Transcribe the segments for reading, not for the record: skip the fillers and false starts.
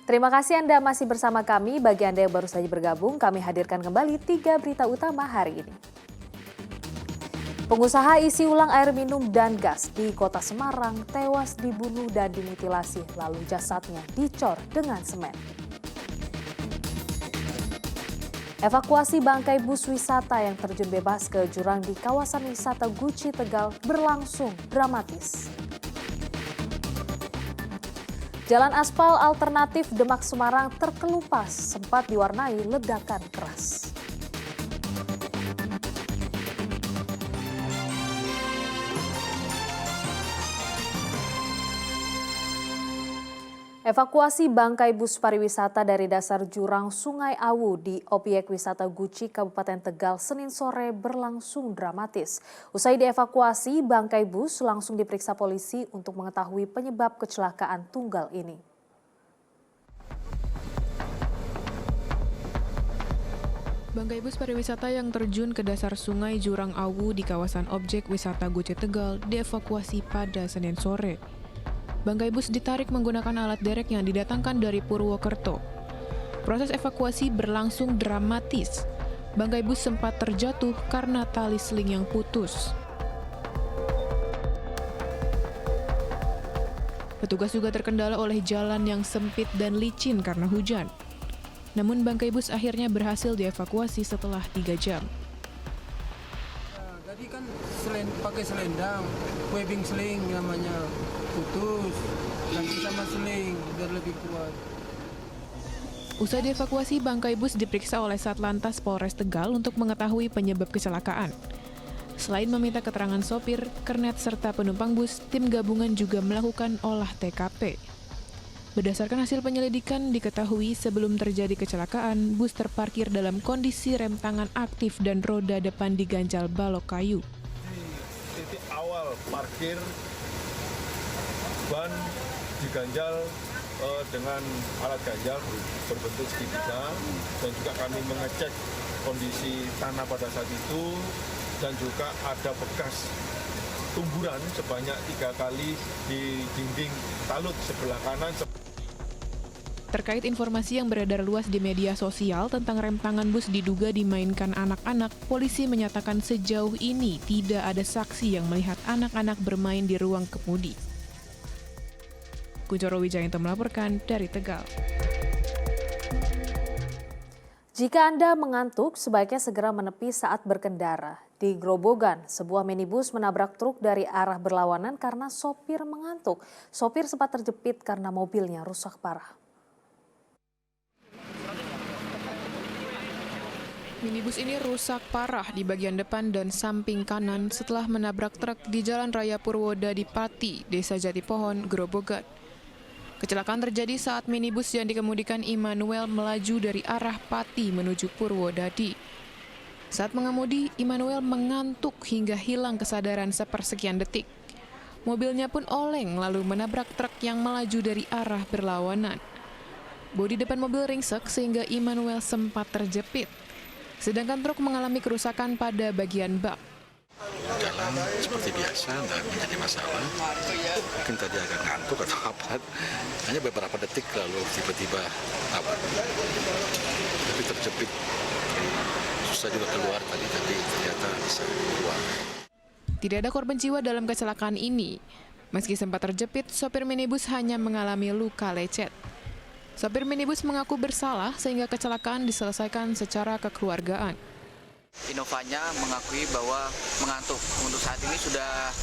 Terima kasih Anda masih bersama kami. Bagi Anda yang baru saja bergabung, kami hadirkan kembali 3 berita utama hari ini. Pengusaha isi ulang air minum dan gas di Kota Semarang tewas dibunuh dan dimutilasi, lalu jasadnya dicor dengan semen. Evakuasi bangkai bus wisata yang terjun bebas ke jurang di kawasan wisata Guci Tegal berlangsung dramatis. Jalan aspal alternatif Demak Semarang terkelupas, sempat diwarnai ledakan keras. Evakuasi bangkai bus pariwisata dari dasar jurang Sungai Awu di Obyek Wisata Guci, Kabupaten Tegal, Senin sore berlangsung dramatis. Usai dievakuasi, bangkai bus langsung diperiksa polisi untuk mengetahui penyebab kecelakaan tunggal ini. Bangkai bus pariwisata yang terjun ke dasar sungai Jurang Awu di kawasan objek wisata Guci Tegal dievakuasi pada Senin sore. Bangkai bus ditarik menggunakan alat derek yang didatangkan dari Purwokerto. Proses evakuasi berlangsung dramatis. Bangkai bus sempat terjatuh karena tali seling yang putus. Petugas juga terkendala oleh jalan yang sempit dan licin karena hujan. Namun bangkai bus akhirnya berhasil dievakuasi setelah 3 jam. Tadi kan pakai selendang, webbing sling namanya, putus, ganti sama sling biar lebih kuat. Usai dievakuasi, bangkai bus diperiksa oleh Satlantas Polres Tegal untuk mengetahui penyebab kecelakaan. Selain meminta keterangan sopir, kernet serta penumpang bus, tim gabungan juga melakukan olah TKP. Berdasarkan hasil penyelidikan, diketahui sebelum terjadi kecelakaan, bus terparkir dalam kondisi rem tangan aktif dan roda depan diganjal balok kayu. Di titik awal parkir, ban diganjal dengan alat ganjal berbentuk segitiga, dan juga kami mengecek kondisi tanah pada saat itu, dan juga ada bekas tumburan sebanyak 3 kali di dinding talut sebelah kanan. Terkait informasi yang beredar luas di media sosial tentang rem tangan bus diduga dimainkan anak-anak, polisi menyatakan sejauh ini tidak ada saksi yang melihat anak-anak bermain di ruang kemudi. Kunchoro Wijayanto melaporkan dari Tegal. Jika Anda mengantuk, sebaiknya segera menepi saat berkendara. Di Grobogan, sebuah minibus menabrak truk dari arah berlawanan karena sopir mengantuk. Sopir sempat terjepit karena mobilnya rusak parah. Minibus ini rusak parah di bagian depan dan samping kanan setelah menabrak truk di Jalan Raya Purwodadi Pati, Desa Jatipohon, Grobogan. Kecelakaan terjadi saat minibus yang dikemudikan Immanuel melaju dari arah Pati menuju Purwodadi. Saat mengemudi, Immanuel mengantuk hingga hilang kesadaran sepersekian detik. Mobilnya pun oleng lalu menabrak truk yang melaju dari arah berlawanan. Bodi depan mobil ringsek sehingga Immanuel sempat terjepit. Sedangkan truk mengalami kerusakan pada bagian bak. Jalan seperti biasa, tidak menjadi masalah. Mungkin tadi agak ngantuk atau apa. Hanya beberapa detik lalu tiba-tiba apa. Tapi terjepit. Susah juga keluar tadi, tapi ternyata bisa keluar. Tidak ada korban jiwa dalam kecelakaan ini. Meski sempat terjepit, sopir minibus hanya mengalami luka lecet. Sopir minibus mengaku bersalah sehingga kecelakaan diselesaikan secara kekeluargaan. Innovanya mengakui bahwa mengantuk. Untuk saat ini sudah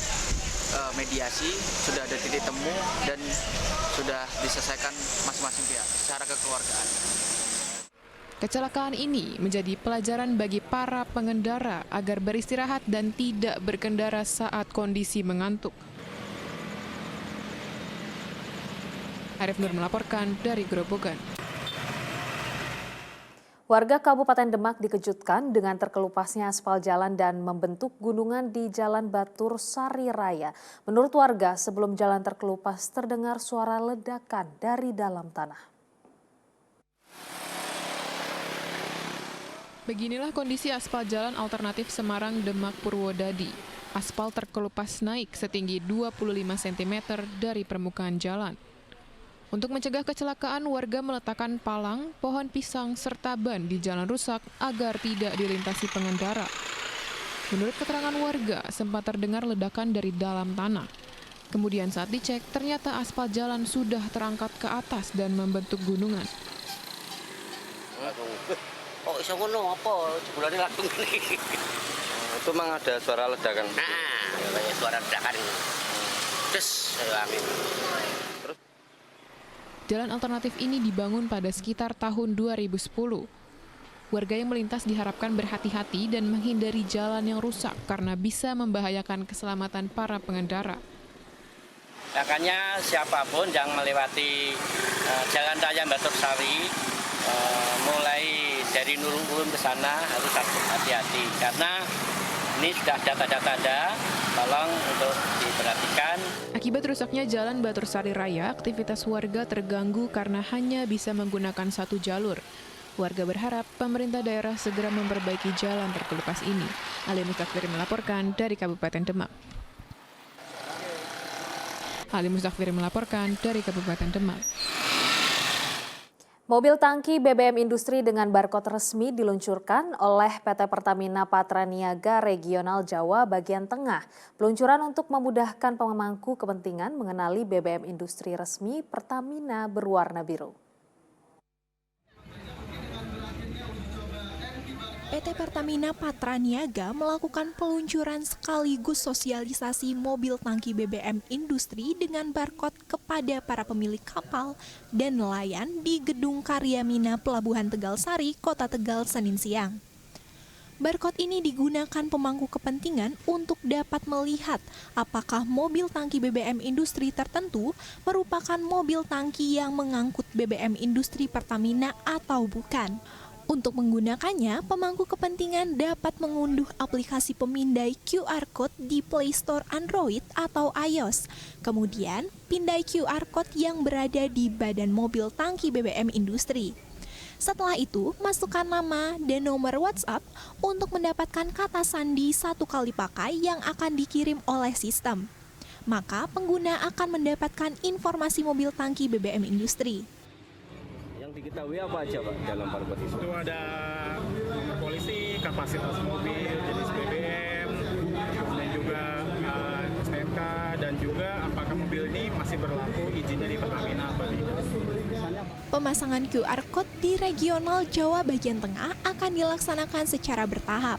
mediasi, sudah ada titik temu dan sudah diselesaikan masing-masing pihak secara kekeluargaan. Kecelakaan ini menjadi pelajaran bagi para pengendara agar beristirahat dan tidak berkendara saat kondisi mengantuk. Arif Nur melaporkan dari Grobogan. Warga Kabupaten Demak dikejutkan dengan terkelupasnya aspal jalan dan membentuk gunungan di Jalan Batur Sari Raya. Menurut warga, sebelum jalan terkelupas terdengar suara ledakan dari dalam tanah. Beginilah kondisi aspal jalan alternatif Semarang Demak Purwodadi. Aspal terkelupas naik setinggi 25 cm dari permukaan jalan. Untuk mencegah kecelakaan, warga meletakkan palang, pohon pisang, serta ban di jalan rusak agar tidak dilintasi pengendara. Menurut keterangan warga, sempat terdengar ledakan dari dalam tanah. Kemudian saat dicek, ternyata aspal jalan sudah terangkat ke atas dan membentuk gunungan. Oh, iso ngono apa? Jebulane langsung gini. Itu memang ada suara ledakan. Nah, kayak suara ledakan. Terus amin. Jalan alternatif ini dibangun pada sekitar tahun 2010. Warga yang melintas diharapkan berhati-hati dan menghindari jalan yang rusak karena bisa membahayakan keselamatan para pengendara. Makanya siapapun yang melewati Jalan Raya Batursari, mulai dari Nurul Ulum ke sana harus hati-hati karena ini sudah ada tanda-tanda, tolong untuk diperhatikan. Akibat rusaknya Jalan Batursari Raya, aktivitas warga terganggu karena hanya bisa menggunakan satu jalur. Warga berharap pemerintah daerah segera memperbaiki jalan terkelupas ini. Ali Mustafiri melaporkan dari Kabupaten Demak. Ali Mustafiri melaporkan dari Kabupaten Demak. Mobil tangki BBM Industri dengan barcode resmi diluncurkan oleh PT Pertamina Patraniaga Regional Jawa bagian tengah. Peluncuran untuk memudahkan pemangku kepentingan mengenali BBM Industri resmi Pertamina berwarna biru. PT Pertamina Patraniaga melakukan peluncuran sekaligus sosialisasi mobil tangki BBM Industri dengan barcode kepada para pemilik kapal dan nelayan di Gedung Karyamina Pelabuhan Tegal Sari, Kota Tegal, Senin siang. Barcode ini digunakan pemangku kepentingan untuk dapat melihat apakah mobil tangki BBM Industri tertentu merupakan mobil tangki yang mengangkut BBM Industri Pertamina atau bukan. Untuk menggunakannya, pemangku kepentingan dapat mengunduh aplikasi pemindai QR Code di Play Store Android atau iOS. Kemudian, pindai QR Code yang berada di badan mobil tangki BBM Industri. Setelah itu, masukkan nama dan nomor WhatsApp untuk mendapatkan kata sandi 1 kali pakai yang akan dikirim oleh sistem. Maka, pengguna akan mendapatkan informasi mobil tangki BBM Industri. Diketahui apa aja Pak dalam barcode itu? Itu ada nomor polisi, kapasitas mobil, jenis BBM, kemudian juga STNK dan juga apakah mobil ini masih berlaku izin dari Pertamina atau tidak. Pemasangan QR Code di regional Jawa bagian tengah akan dilaksanakan secara bertahap.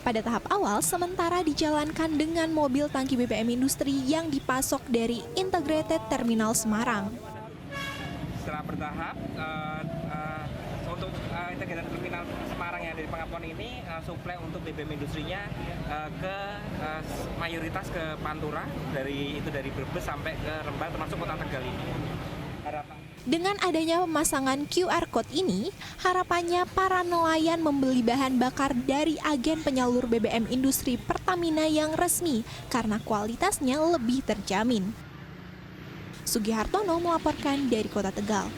Pada tahap awal, sementara dijalankan dengan mobil tangki BBM Industri yang dipasok dari Integrated Terminal Semarang. Setelah bertahap, untuk Integrated Terminal Semarang yang dari Pengapuan ini, suplai untuk BBM Industrinya ke mayoritas ke Pantura, dari Brebes sampai ke Rembang termasuk Kota Tegal ini. Dengan adanya pemasangan QR Code ini, harapannya para nelayan membeli bahan bakar dari agen penyalur BBM Industri Pertamina yang resmi karena kualitasnya lebih terjamin. Sugihartono melaporkan dari Kota Tegal.